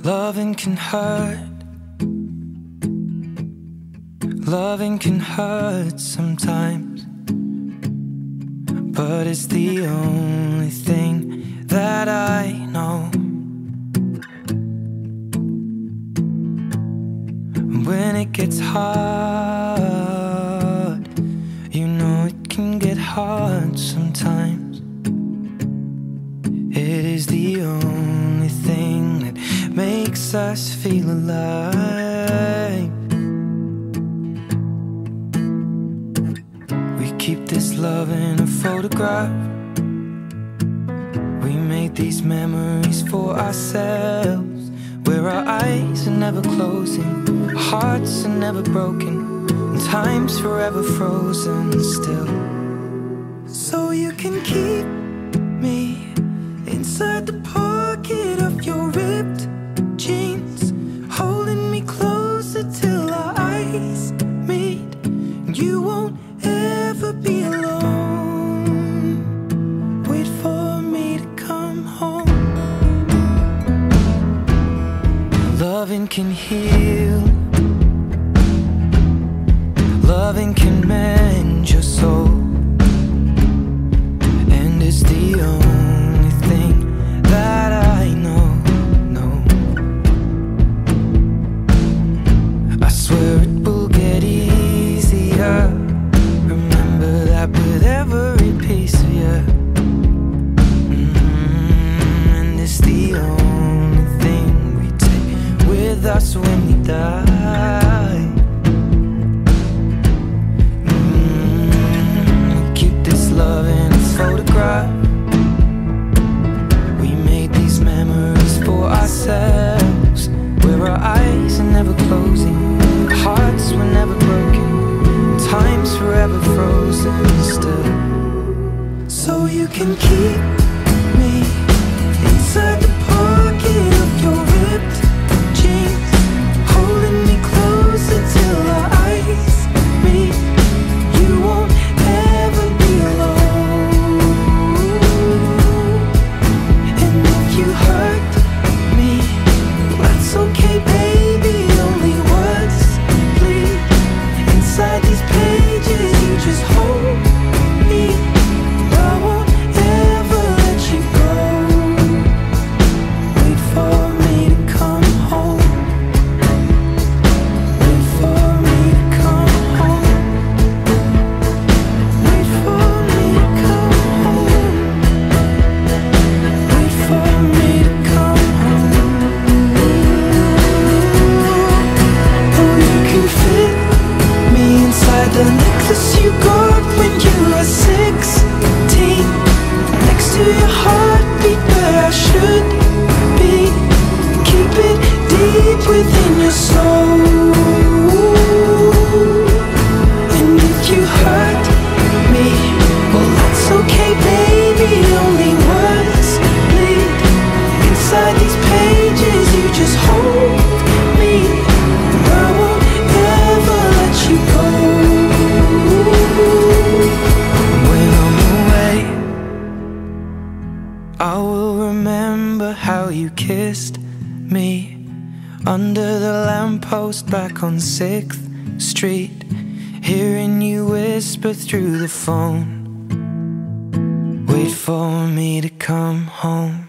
Loving can hurt. Loving can hurt sometimes, but it's the only thing that I know. When it gets hard, you know it can get hard sometimes. It is the only thing that makes us feel alive. We keep this love in a photograph. We made these memories for ourselves, where our eyes are never closing, hearts are never broken, and time's forever frozen still. So you can keep me inside the pocket of your ripped jeans, holding me closer till our eyes meet. You won't ever be alone. Wait for me to come home. Loving can heal. Loving can mend your soul, and it's the only thing that I know. I swear it will get easier. Remember that with every piece of you. And it's the only thing we take with us when we die. Keep this love in a photograph. We made these memories for ourselves, where our eyes are never closing, hearts were never broken, time's forever frozen still. So you can keep me inside the pocket of your ripped jeans, holding me closer till our eyes meet. You won't ever be alone. And if you hurt me, that's okay, baby. Only words bleed inside these pages. You just hold me. I won't ever let you go. Wait for me to come home. Wait for me to come home. Wait for me to come home. Wait for me to come home. Oh, you can fit me inside the necklace you got when you were 16, next to your heartbeat where I should be. Keep it deep within your soul. And if you hurt me, well, that's okay, baby. Only words bleed inside these pages. You just hold me. I won't ever let you go. When I'm away, I will remember how you kissed me under the lamppost back on 6th Street, hearing you whisper through the phone. Wait for me to come home.